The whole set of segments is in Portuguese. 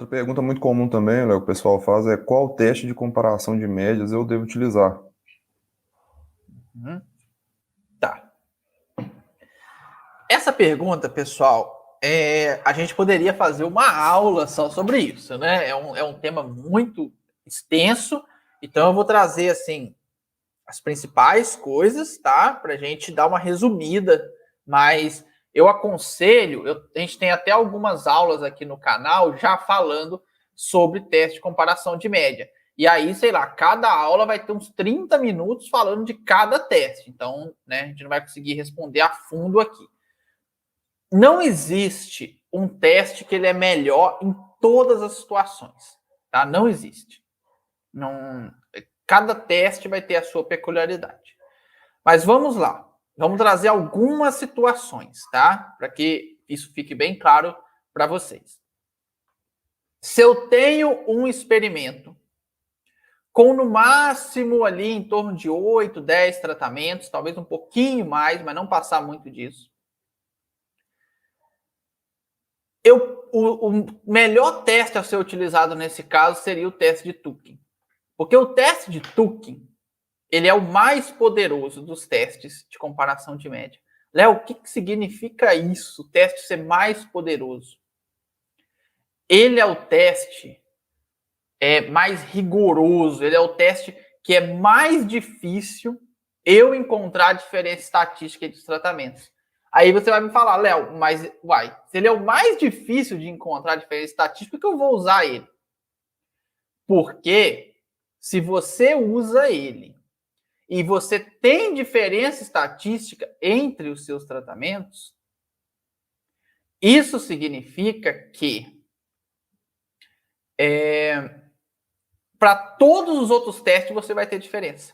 Outra pergunta muito comum também, Léo, que o pessoal faz é qual teste de comparação de médias eu devo utilizar? Tá. Essa pergunta, pessoal, a gente poderia fazer uma aula só sobre isso, né? É um tema muito extenso, então eu vou trazer, assim, as principais coisas, tá? Para a gente dar uma resumida, mas eu aconselho, a gente tem até algumas aulas aqui no canal já falando sobre teste de comparação de média. E aí, sei lá, cada aula vai ter uns 30 minutos falando de cada teste. Então, né, a gente não vai conseguir responder a fundo aqui. Não existe um teste que ele é melhor em todas as situações, tá? Não existe. Não, cada teste vai ter a sua peculiaridade. Mas vamos lá. Vamos trazer algumas situações, tá? Para que isso fique bem claro para vocês. Se eu tenho um experimento com no máximo ali em torno de 8, 10 tratamentos, talvez um pouquinho mais, mas não passar muito disso. O melhor teste a ser utilizado nesse caso seria o teste de Turing. Porque o teste de Turing, ele é o mais poderoso dos testes de comparação de média. Léo, o que significa isso, o teste ser mais poderoso? Ele é o teste mais rigoroso, ele é o teste que é mais difícil eu encontrar diferença estatística entre os tratamentos. Aí você vai me falar, Léo, mas se ele é o mais difícil de encontrar diferença estatística, por que eu vou usar ele? Porque se você usa ele e você tem diferença estatística entre os seus tratamentos, isso significa que para todos os outros testes você vai ter diferença.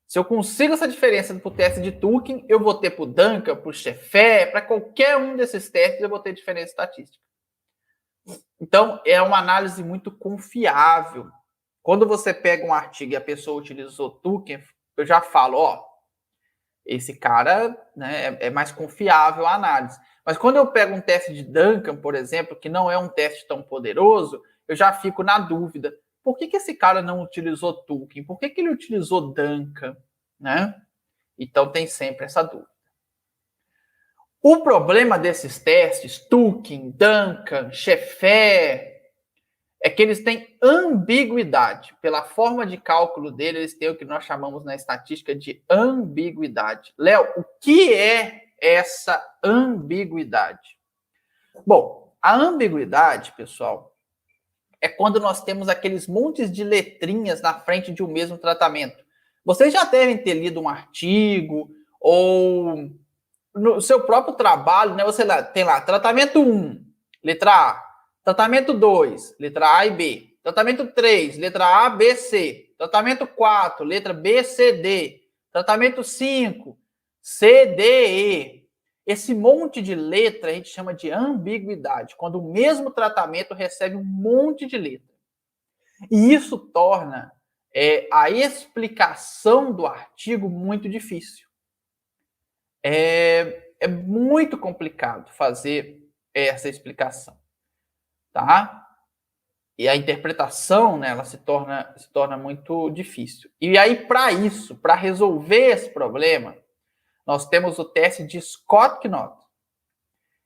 Se eu consigo essa diferença para o teste de Turing, eu vou ter para o Duncan, para o Chefé, para qualquer um desses testes eu vou ter diferença estatística. Então, é uma análise muito confiável. Quando você pega um artigo e a pessoa utilizou Turing, eu já falo, ó, esse cara, né, é mais confiável a análise. Mas quando eu pego um teste de Duncan, por exemplo, que não é um teste tão poderoso, eu já fico na dúvida. Por que esse cara não utilizou Turing? Por que ele utilizou Duncan? Né? Então tem sempre essa dúvida. O problema desses testes, Turing, Duncan, Chefé, é que eles têm ambiguidade. Pela forma de cálculo dele, eles têm o que nós chamamos na estatística de ambiguidade. Léo, o que é essa ambiguidade? Bom, a ambiguidade, pessoal, é quando nós temos aqueles montes de letrinhas na frente de um mesmo tratamento. Vocês já devem ter lido um artigo ou no seu próprio trabalho, né? Você tem lá tratamento 1, letra A, tratamento 2, letra A e B, tratamento 3, letra A, B, C, tratamento 4, letra B, C, D, tratamento 5, C, D, E. Esse monte de letra a gente chama de ambiguidade, quando o mesmo tratamento recebe um monte de letra. E isso torna a explicação do artigo muito difícil. É muito complicado fazer essa explicação, tá? E a interpretação, né, ela se torna muito difícil. E aí, para isso, para resolver esse problema, nós temos o teste de Scott-Knott.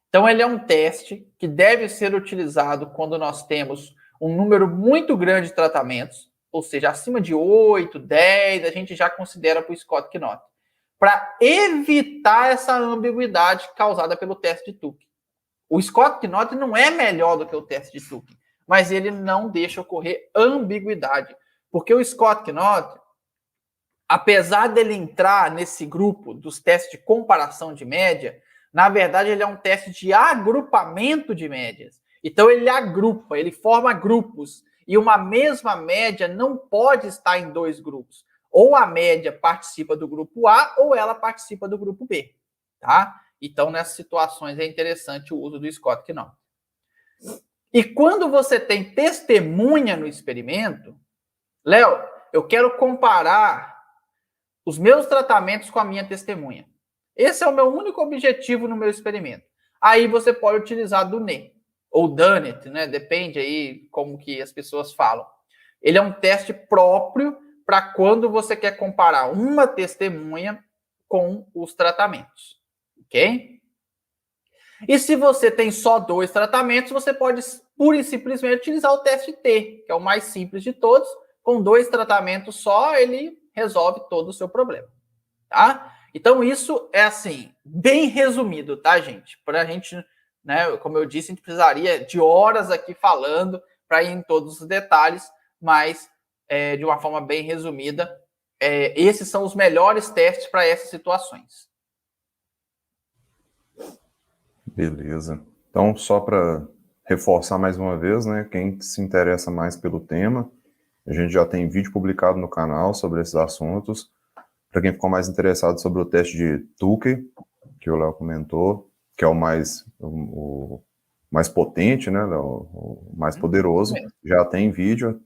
Então, ele é um teste que deve ser utilizado quando nós temos um número muito grande de tratamentos, ou seja, acima de 8, 10, a gente já considera para o Scott-Knott, para evitar essa ambiguidade causada pelo teste de Turing. O Scott-Knott não é melhor do que o teste de Turing, mas ele não deixa ocorrer ambiguidade, porque o Scott-Knott, apesar dele entrar nesse grupo dos testes de comparação de média, na verdade ele é um teste de agrupamento de médias. Então ele agrupa, ele forma grupos, e uma mesma média não pode estar em dois grupos. Ou a média participa do grupo A, ou ela participa do grupo B, tá? Então, nessas situações é interessante o uso do Scott-Knott. E quando você tem testemunha no experimento, Léo, eu quero comparar os meus tratamentos com a minha testemunha. Esse é o meu único objetivo no meu experimento. Aí você pode utilizar do NE. ou done it, né? Depende aí como que as pessoas falam. Ele é um teste próprio para quando você quer comparar uma testemunha com os tratamentos, ok? E se você tem só 2 tratamentos, você pode pura e simplesmente utilizar o teste T, que é o mais simples de todos. Com 2 tratamentos só, ele resolve todo o seu problema, tá? Então, isso é assim, bem resumido, tá, gente? Para a gente, né, como eu disse, a gente precisaria de horas aqui falando para ir em todos os detalhes, mas de uma forma bem resumida, esses são os melhores testes para essas situações. Beleza. Então, só para reforçar mais uma vez, né, quem se interessa mais pelo tema, a gente já tem vídeo publicado no canal sobre esses assuntos. Para quem ficou mais interessado sobre o teste de Tukey, que o Léo comentou, que é o mais potente, né, o mais poderoso, já tem vídeo,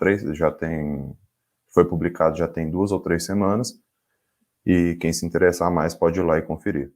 foi publicado já tem 2 ou 3 semanas, e quem se interessar mais pode ir lá e conferir.